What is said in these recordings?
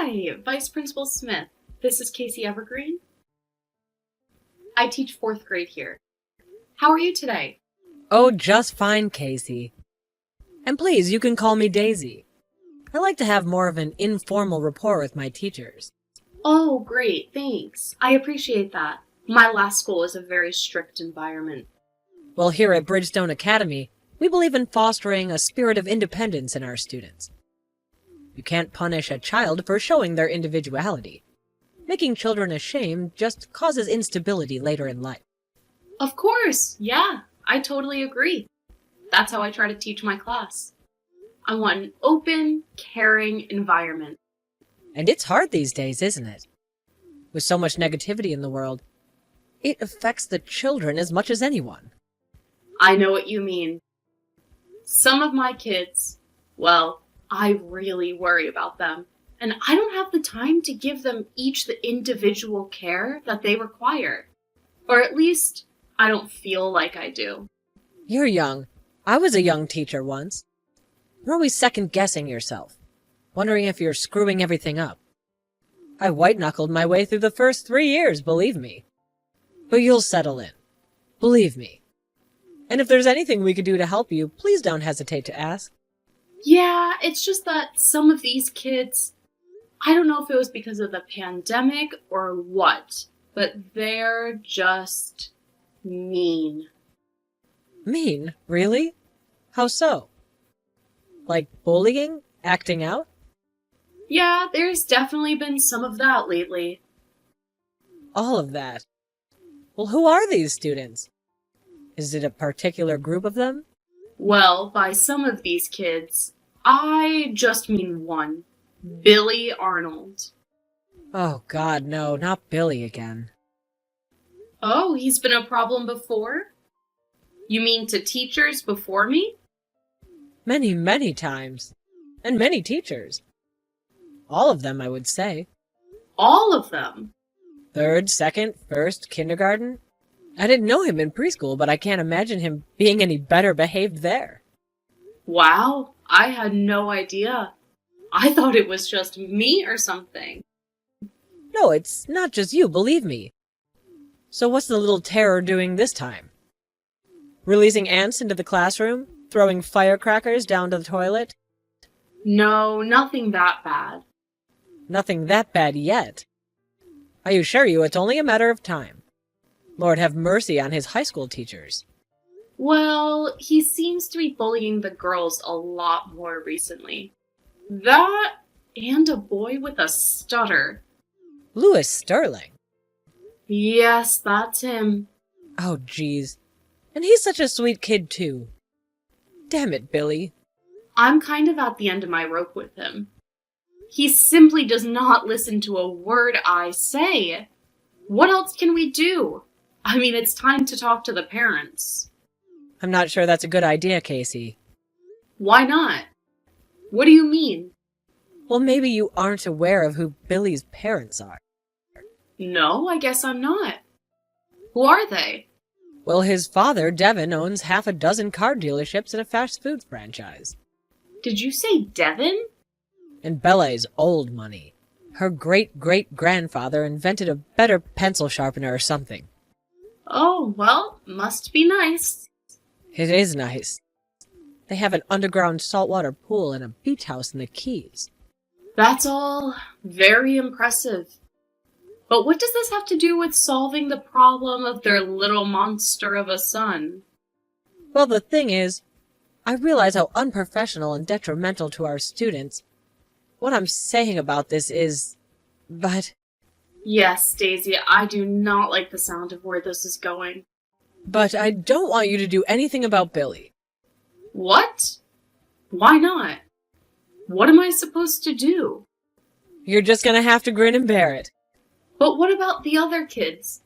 Hi, Vice Principal Smith. This is Casey Evergreen. I teach fourth grade here. How are you today? Oh, just fine, Casey. And please, you can call me Daisy. I like to have more of an informal rapport with my teachers. Oh, great, thanks. I appreciate that. My last school is a very strict environment. Well, here at Bridgestone Academy, we believe in fostering a spirit of independence in our students. You can't punish a child for showing their individuality. Making children ashamed just causes instability later in life. Of course, yeah, I totally agree. That's how I try to teach my class. I want an open, caring environment. And it's hard these days, isn't it? With so much negativity in the world, it affects the children as much as anyone. I know what you mean. Some of my kids, well, I really worry about them. And I don't have the time to give them each the individual care that they require. Or at least, I don't feel like I do. You're young. I was a young teacher once. You're always second-guessing yourself, wondering if you're screwing everything up. I white-knuckled my way through the first 3 years, believe me. But you'll settle in. Believe me. And if there's anything we could do to help you, please don't hesitate to ask. Yeah, it's just that some of these kids, I don't know if it was because of the pandemic or what, but they're just mean. Mean? Really? How so? Like bullying? Acting out? Yeah, there's definitely been some of that lately. All of that. Well, who are these students? Is it a particular group of them? Well, by some of these kids, I just mean one. Billy Arnold. Oh, God, no, not Billy again. Oh, he's been a problem before? You mean to teachers before me? Many, many times. And many teachers. All of them, I would say. All of them? Third, second, first, kindergarten. I didn't know him in preschool, but I can't imagine him being any better behaved there. Wow, I had no idea. I thought it was just me or something. No, it's not just you, believe me. So what's the little terror doing this time? Releasing ants into the classroom? Throwing firecrackers down to the toilet? No, nothing that bad. Nothing that bad yet. I assure you it's only a matter of time. Lord have mercy on his high school teachers. Well, he seems to be bullying the girls a lot more recently. That and a boy with a stutter. Louis Sterling. Yes, that's him. Oh, geez. And he's such a sweet kid, too. Damn it, Billy. I'm kind of at the end of my rope with him. He simply does not listen to a word I say. What else can we do? I mean, it's time to talk to the parents. I'm not sure that's a good idea, Casey. Why not? What do you mean? Well, maybe you aren't aware of who Billy's parents are. No, I guess I'm not. Who are they? Well, his father, Devin, owns half a dozen car dealerships and a fast food franchise. Did you say Devin? And Bella is old money. Her great-great-grandfather invented a better pencil sharpener or something. Oh, well, must be nice. It is nice. They have an underground saltwater pool and a beach house in the Keys. That's all very impressive. But what does this have to do with solving the problem of their little monster of a son? Well, the thing is, I realize how unprofessional and detrimental to our students. What I'm saying about this is... But... Yes, Daisy, I do not like the sound of where this is going. But I don't want you to do anything about Billy. What? Why not? What am I supposed to do? You're just gonna have to grin and bear it. But what about the other kids?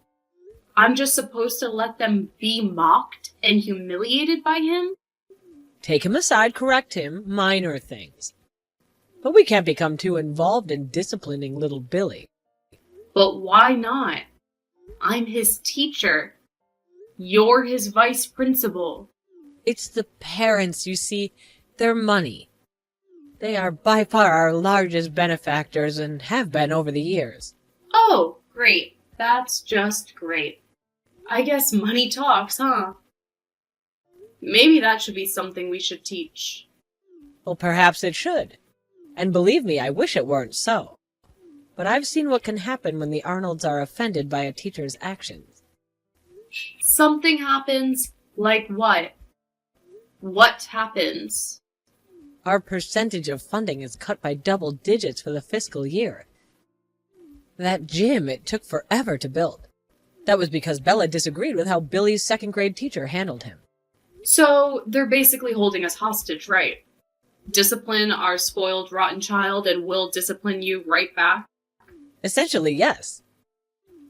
I'm just supposed to let them be mocked and humiliated by him? Take him aside, correct him, minor things. But we can't become too involved in disciplining little Billy. But why not? I'm his teacher. You're his vice principal. It's the parents, you see. Their money. They are by far our largest benefactors and have been over the years. Oh, great. That's just great. I guess money talks, huh? Maybe that should be something we should teach. Well, perhaps it should. And believe me, I wish it weren't so. But I've seen what can happen when the Arnolds are offended by a teacher's actions. Something happens? Like what? What happens? Our percentage of funding is cut by double digits for the fiscal year. That gym, it took forever to build. That was because Bella disagreed with how Billy's second-grade teacher handled him. So, they're basically holding us hostage, right? Discipline our spoiled, rotten child, and we'll discipline you right back? Essentially, yes.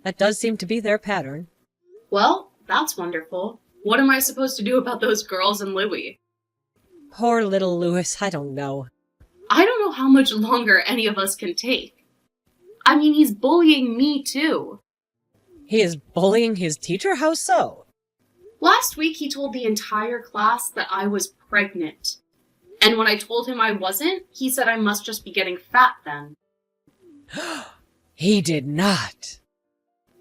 That does seem to be their pattern. Well, that's wonderful. What am I supposed to do about those girls and Louie? Poor little Louis, I don't know. I don't know how much longer any of us can take. I mean, he's bullying me, too. He is bullying his teacher? How so? Last week, he told the entire class that I was pregnant. And when I told him I wasn't, he said I must just be getting fat then. He did not.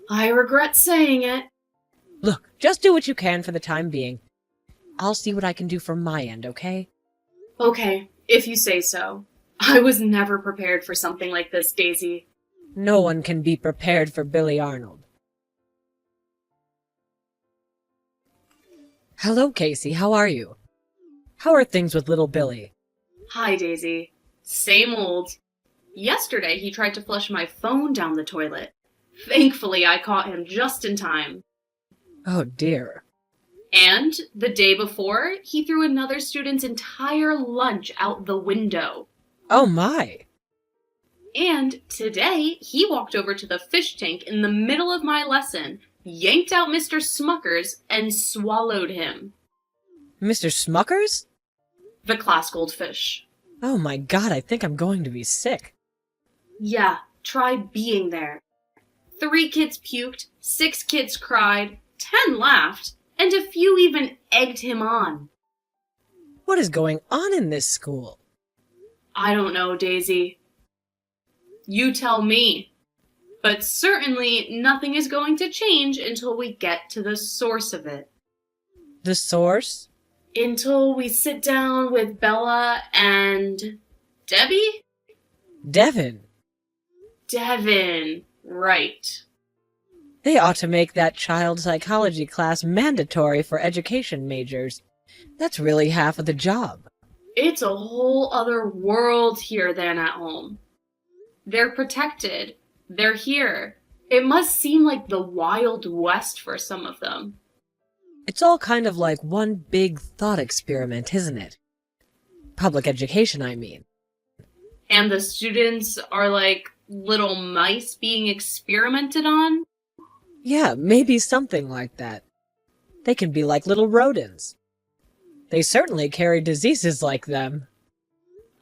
I regret saying it. Look, just do what you can for the time being. I'll see what I can do from my end, okay? Okay, if you say so. I was never prepared for something like this, Daisy. No one can be prepared for Billy Arnold. Hello, Casey. How are you? How are things with little Billy? Hi, Daisy. Same old. Yesterday, he tried to flush my phone down the toilet. Thankfully, I caught him just in time. Oh, dear. And the day before, he threw another student's entire lunch out the window. Oh, my. And today, he walked over to the fish tank in the middle of my lesson, yanked out Mr. Smuckers, and swallowed him. Mr. Smuckers? The class goldfish. Oh, my God, I think I'm going to be sick. Yeah, try being there. 3 kids puked, 6 kids cried, 10 laughed, and a few even egged him on. What is going on in this school? I don't know, Daisy. You tell me. But certainly nothing is going to change until we get to the source of it. The source? Until we sit down with Bella and... Debbie? Devin. Devin, right. They ought to make that child psychology class mandatory for education majors. That's really half of the job. It's a whole other world here than at home. They're protected. They're here. It must seem like the Wild West for some of them. It's all kind of like one big thought experiment, isn't it? Public education, I mean. And the students are like little mice being experimented on? Yeah, maybe something like that. They can be like little rodents. They certainly carry diseases like them.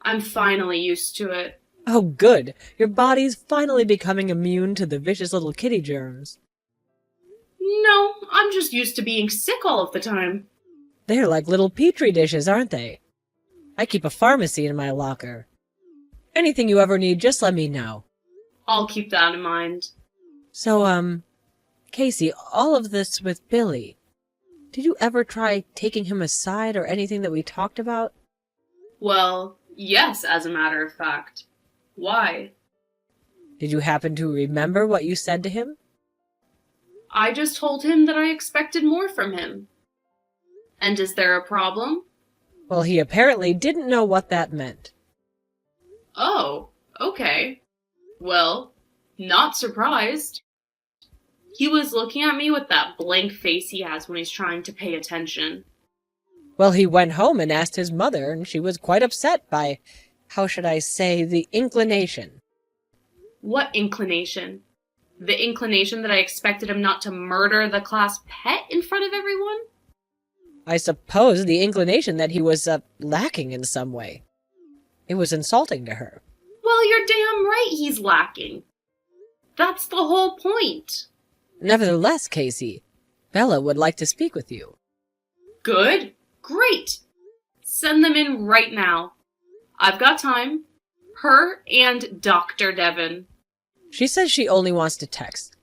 I'm finally used to it. Oh, good. Your body's finally becoming immune to the vicious little kitty germs. No, I'm just used to being sick all of the time. They're like little petri dishes, aren't they? I keep a pharmacy in my locker. Anything you ever need, just let me know. I'll keep that in mind. So, Casey, all of this with Billy, did you ever try taking him aside or anything that we talked about? Well, yes, as a matter of fact. Why? Did you happen to remember what you said to him? I just told him that I expected more from him. And is there a problem? Well, he apparently didn't know what that meant. Oh, okay. Well, not surprised. He was looking at me with that blank face he has when he's trying to pay attention. Well, he went home and asked his mother, and she was quite upset by, how should I say, the inclination. What inclination? The inclination that I expected him not to murder the class pet in front of everyone? I suppose the inclination that he was, lacking in some way. It was insulting to her. Well, you're damn right he's lacking. That's the whole point. Nevertheless, Casey, Bella would like to speak with you. Good. Great. Send them in right now. I've got time. Her and Dr. Devon. She says she only wants to text.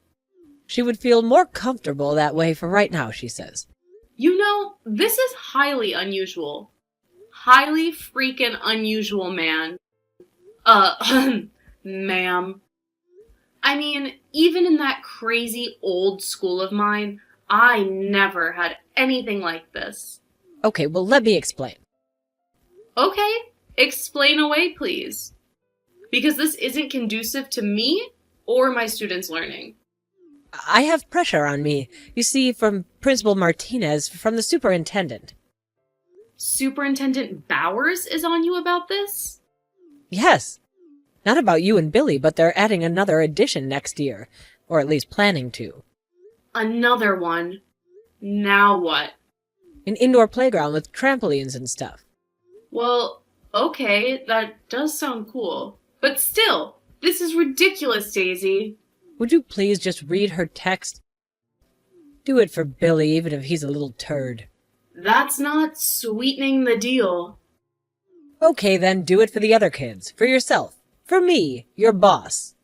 She would feel more comfortable that way for right now, she says. You know, this is highly unusual. Highly freaking unusual, man. Ma'am. I mean, even in that crazy old school of mine, I never had anything like this. Okay, well, let me explain. Okay, explain away, please. Because this isn't conducive to me or my students' learning. I have pressure on me, you see, from Principal Martinez, from the superintendent. Superintendent Bowers is on you about this? Yes. Not about you and Billy, but they're adding another addition next year, or at least planning to. Another one? Now what? An indoor playground with trampolines and stuff. Well, okay, that does sound cool. But still, this is ridiculous, Daisy. Would you please just read her text? Do it for Billy, even if he's a little turd. That's not sweetening the deal. Okay, then do it for the other kids, for yourself, for me, your boss.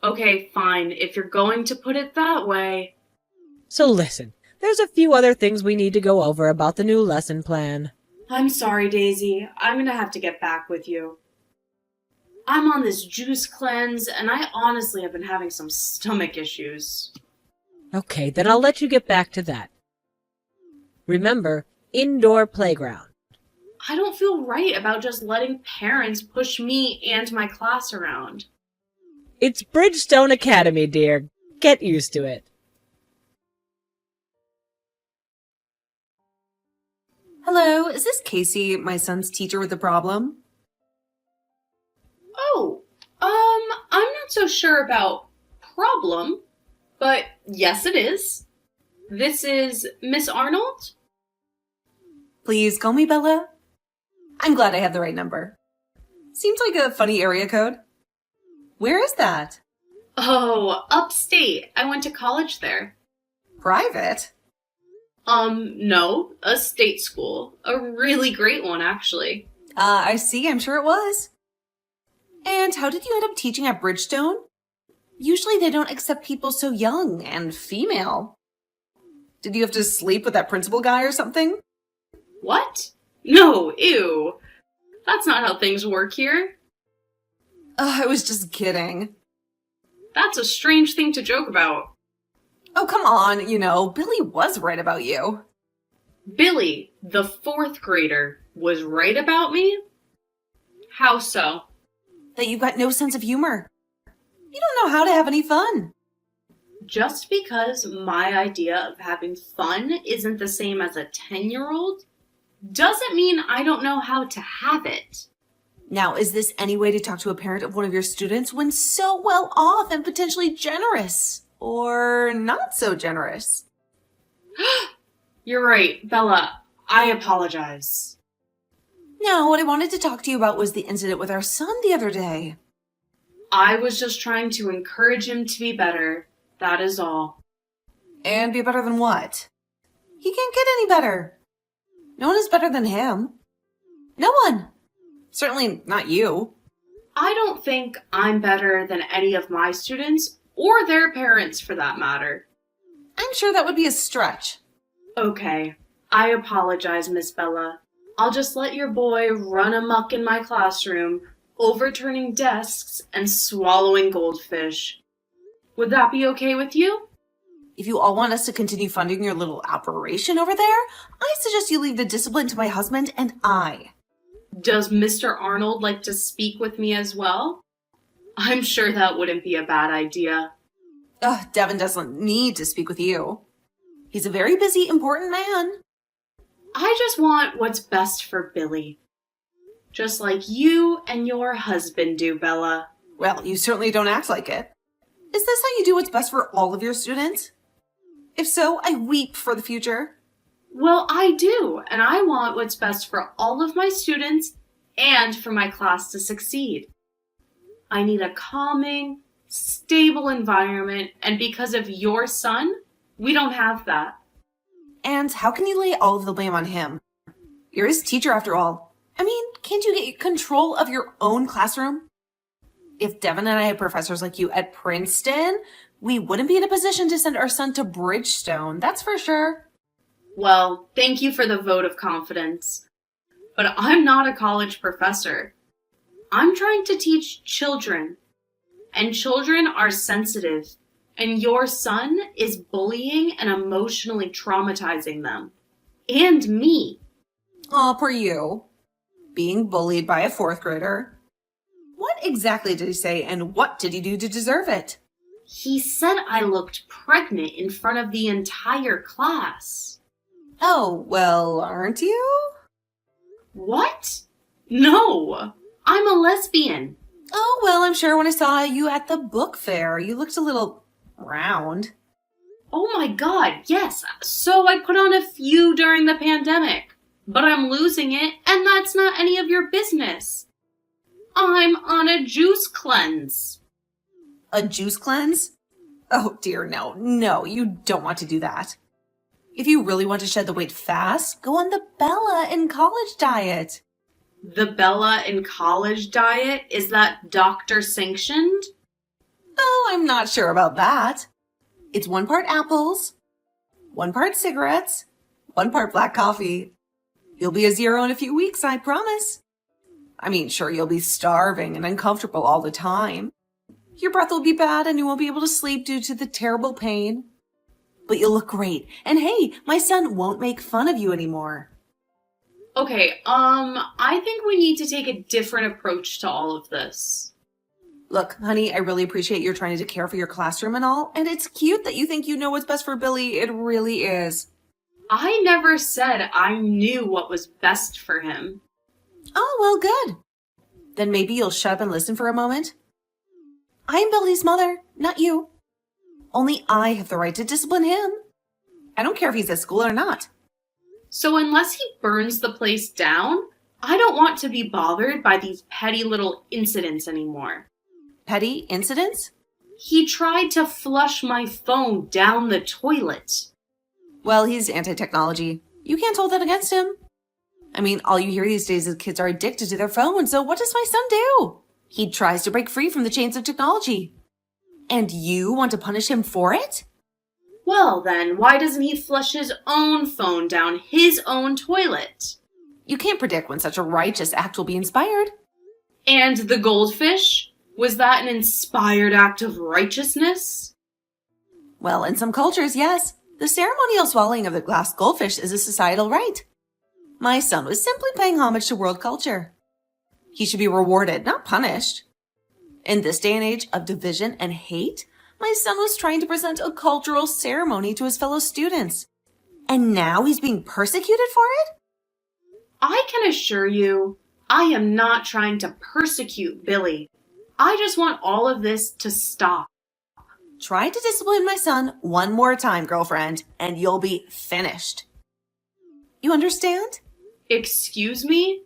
Okay, fine, if you're going to put it that way. So listen, there's a few other things we need to go over about the new lesson plan. I'm sorry, Daisy. I'm gonna have to get back with you. I'm on this juice cleanse, and I honestly have been having some stomach issues. Okay, then I'll let you get back to that. Remember, indoor playground. I don't feel right about just letting parents push me and my class around. It's Bridgestone Academy, dear. Get used to it. Hello, is this Casey, my son's teacher with a problem? Oh, I'm not so sure about problem, but yes it is. This is Miss Arnold? Please call me Bella. I'm glad I have the right number. Seems like a funny area code. Where is that? Oh, upstate. I went to college there. Private? No, a state school. A really great one, actually. I see, I'm sure it was. And how did you end up teaching at Bridgestone? Usually they don't accept people so young and female. Did you have to sleep with that principal guy or something? What? No, ew. That's not how things work here. I was just kidding. That's a strange thing to joke about. Oh, come on, Billy was right about you. Billy, the 4th grader, was right about me? How so? That you've got no sense of humor. You don't know how to have any fun. Just because my idea of having fun isn't the same as a 10-year-old doesn't mean I don't know how to have it. Now, is this any way to talk to a parent of one of your students when so well off and potentially generous? Or not so generous? You're right, Bella. I apologize. No, what I wanted to talk to you about was the incident with our son the other day. I was just trying to encourage him to be better. That is all. And be better than what? He can't get any better. No one is better than him. No one. Certainly not you. I don't think I'm better than any of my students, or their parents for that matter. I'm sure that would be a stretch. Okay, I apologize, Miss Bella. I'll just let your boy run amok in my classroom, overturning desks and swallowing goldfish. Would that be okay with you? If you all want us to continue funding your little operation over there, I suggest you leave the discipline to my husband and I. Does Mr. Arnold like to speak with me as well? I'm sure that wouldn't be a bad idea. Devin doesn't need to speak with you. He's a very busy, important man. I just want what's best for Billy. Just like you and your husband do, Bella. Well, you certainly don't act like it. Is this how you do what's best for all of your students? If so, I weep for the future. Well, I do, and I want what's best for all of my students and for my class to succeed. I need a calming, stable environment, and because of your son, we don't have that. And how can you lay all of the blame on him? You're his teacher after all. I mean, can't can't you get control of your own classroom? If Devin and I had professors like you at Princeton, we wouldn't be in a position to send our son to Bridgestone, that's for sure. Well, thank you for the vote of confidence. But I'm not a college professor. I'm trying to teach children. And children are sensitive. And your son is bullying and emotionally traumatizing them. And me. Aw, poor you. Being bullied by a fourth grader. What exactly did he say, and what did he do to deserve it? He said I looked pregnant in front of the entire class. Oh, well, aren't you? What? No, I'm a lesbian. Oh, well, I'm sure when I saw you at the book fair, you looked a little round. Oh my god, yes. So I put on a few during the pandemic. But I'm losing it, and that's not any of your business. I'm on a juice cleanse. A juice cleanse? Oh dear, no. No, you don't want to do that. If you really want to shed the weight fast, go on the Bella in college diet. The Bella in college diet? Is that doctor sanctioned? Oh, I'm not sure about that. It's 1 part apples, 1 part cigarettes, 1 part black coffee. You'll be a 0 in a few weeks, I promise. I mean, sure, you'll be starving and uncomfortable all the time. Your breath will be bad and you won't be able to sleep due to the terrible pain. But you'll look great. And hey, my son won't make fun of you anymore. Okay, I think we need to take a different approach to all of this. Look, honey, I really appreciate you're trying to care for your classroom and all, and it's cute that you think you know what's best for Billy. It really is. I never said I knew what was best for him. Oh, well, good. Then maybe you'll shut up and listen for a moment. I'm Billy's mother, not you. Only I have the right to discipline him. I don't care if he's at school or not. So unless he burns the place down, I don't want to be bothered by these petty little incidents anymore. Petty incidents? He tried to flush my phone down the toilet. Well, he's anti-technology. You can't hold that against him. I mean, all you hear these days is kids are addicted to their phones, so what does my son do? He tries to break free from the chains of technology. And you want to punish him for it? Well then, why doesn't he flush his own phone down his own toilet? You can't predict when such a righteous act will be inspired. And the goldfish? Was that an inspired act of righteousness? Well, in some cultures, yes. The ceremonial swallowing of the glass goldfish is a societal rite. My son was simply paying homage to world culture. He should be rewarded, not punished. In this day and age of division and hate, my son was trying to present a cultural ceremony to his fellow students. And now he's being persecuted for it? I can assure you, I am not trying to persecute Billy. I just want all of this to stop. Try to discipline my son one more time, girlfriend, and you'll be finished. You understand? Excuse me?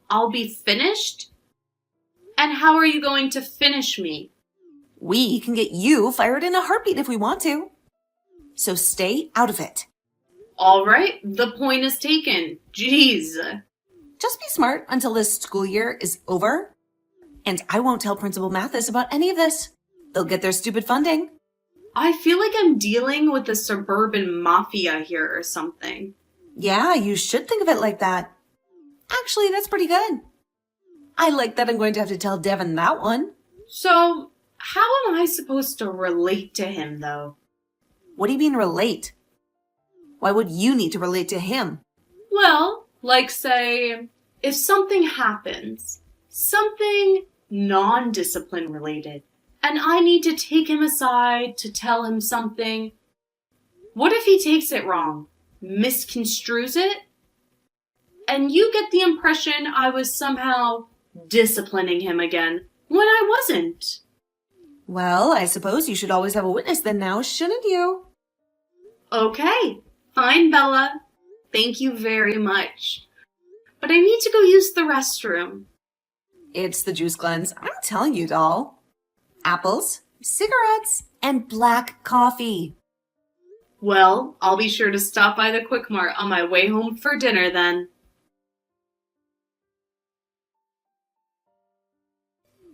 I'll be finished? And how are you going to finish me? We can get you fired in a heartbeat if we want to. So stay out of it. All right, the point is taken. Jeez. Just be smart until this school year is over. And I won't tell Principal Mathis about any of this. They'll get their stupid funding. I feel like I'm dealing with the suburban mafia here or something. Yeah, you should think of it like that. Actually, that's pretty good. I like that I'm going to have to tell Devin that one. So, how am I supposed to relate to him, though? What do you mean relate? Why would you need to relate to him? Well, like say, if something happens, something non-discipline related, and I need to take him aside to tell him something, what if he takes it wrong, misconstrues it, and you get the impression I was somehow disciplining him again when I wasn't? Well, I suppose you should always have a witness then now, shouldn't you? Okay, fine, Bella. Thank you very much. But I need to go use the restroom. It's the juice cleanse. I'm telling you, doll. Apples, cigarettes, and black coffee. Well, I'll be sure to stop by the Quick Mart on my way home for dinner then.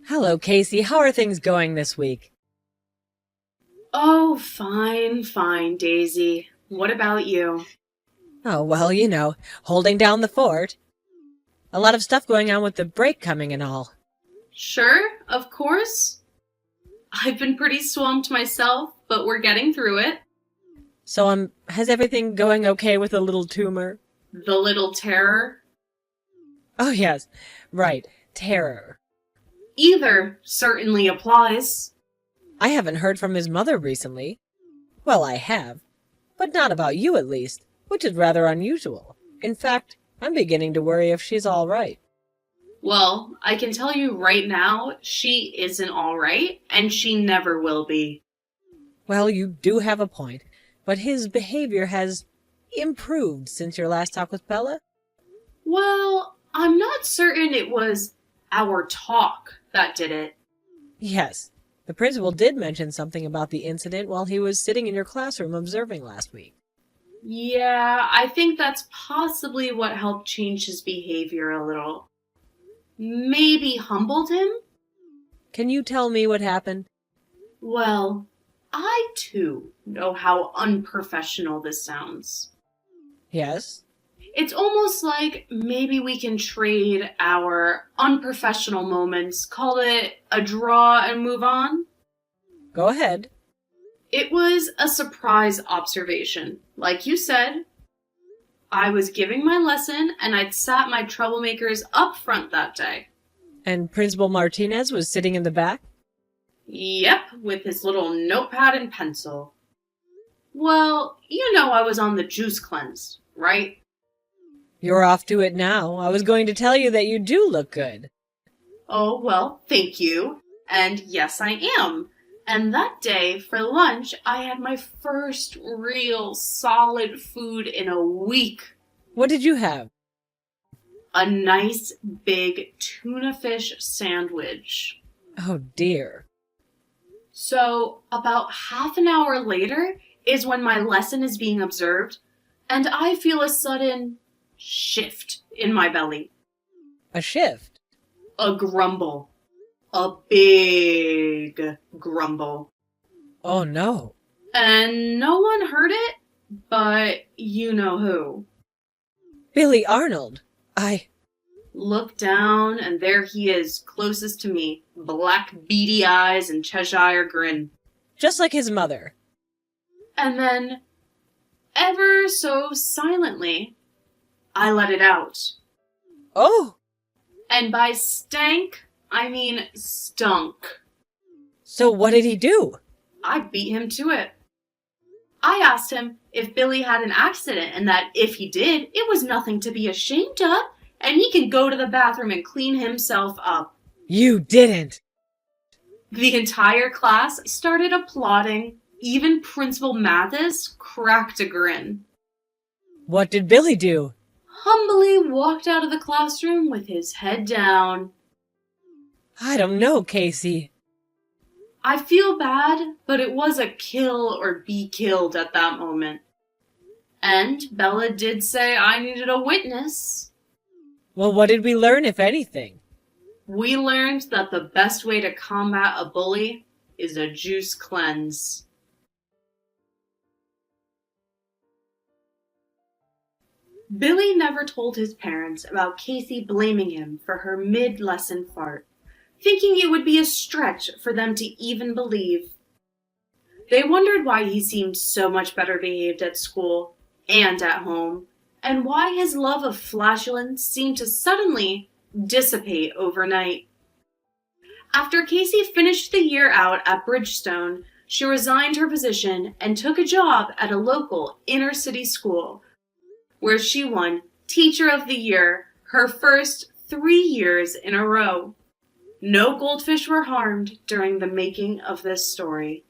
Hello, Casey. How are things going this week? Oh, fine, Daisy. What about you? Oh, well, holding down the fort. A lot of stuff going on with the break coming and all. Sure, of course. I've been pretty swamped myself, but we're getting through it. So, has everything going okay with the little tumor? The little terror? Oh, yes. Right. Terror. Either certainly applies. I haven't heard from his mother recently. Well, I have. But not about you, at least, which is rather unusual. In fact, I'm beginning to worry if she's all right. Well, I can tell you right now, she isn't all right, and she never will be. Well, you do have a point, but his behavior has improved since your last talk with Bella? Well, I'm not certain it was our talk that did it. Yes. The principal did mention something about the incident while he was sitting in your classroom observing last week. Yeah, I think that's possibly what helped change his behavior a little. Maybe humbled him? Can you tell me what happened? Well, I too know how unprofessional this sounds. Yes? It's almost like maybe we can trade our unprofessional moments, call it a draw and move on. Go ahead. It was a surprise observation. Like you said, I was giving my lesson and I'd sat my troublemakers up front that day. And Principal Martinez was sitting in the back? Yep, with his little notepad and pencil. Well, I was on the juice cleanse, right? You're off to it now. I was going to tell you that you do look good. Oh, well, thank you. And yes, I am. And that day, for lunch, I had my first real solid food in a week. What did you have? A nice big tuna fish sandwich. Oh, dear. So, about half an hour later is when my lesson is being observed, and I feel a sudden shift in my belly. A shift? A grumble. A big grumble. Oh, no. And no one heard it, but you know who. Billy Arnold. Look down, and there he is, closest to me. Black beady eyes and Cheshire grin. Just like his mother. And then, ever so silently, I let it out. Oh! And by stank, I mean stunk. So what did he do? I beat him to it. I asked him if Billy had an accident and that if he did, it was nothing to be ashamed of, and he can go to the bathroom and clean himself up. You didn't! The entire class started applauding. Even Principal Mathis cracked a grin. What did Billy do? Humbly walked out of the classroom with his head down. I don't know, Casey. I feel bad, but it was a kill or be killed at that moment. And Bella did say I needed a witness. Well, what did we learn, if anything? We learned that the best way to combat a bully is a juice cleanse. Billy never told his parents about Casey blaming him for her mid-lesson fart, thinking it would be a stretch for them to even believe. They wondered why he seemed so much better behaved at school and at home, and why his love of flatulence seemed to suddenly dissipate overnight. After Casey finished the year out at Bridgestone, she resigned her position and took a job at a local inner-city school, where she won Teacher of the Year her first 3 years in a row. No goldfish were harmed during the making of this story.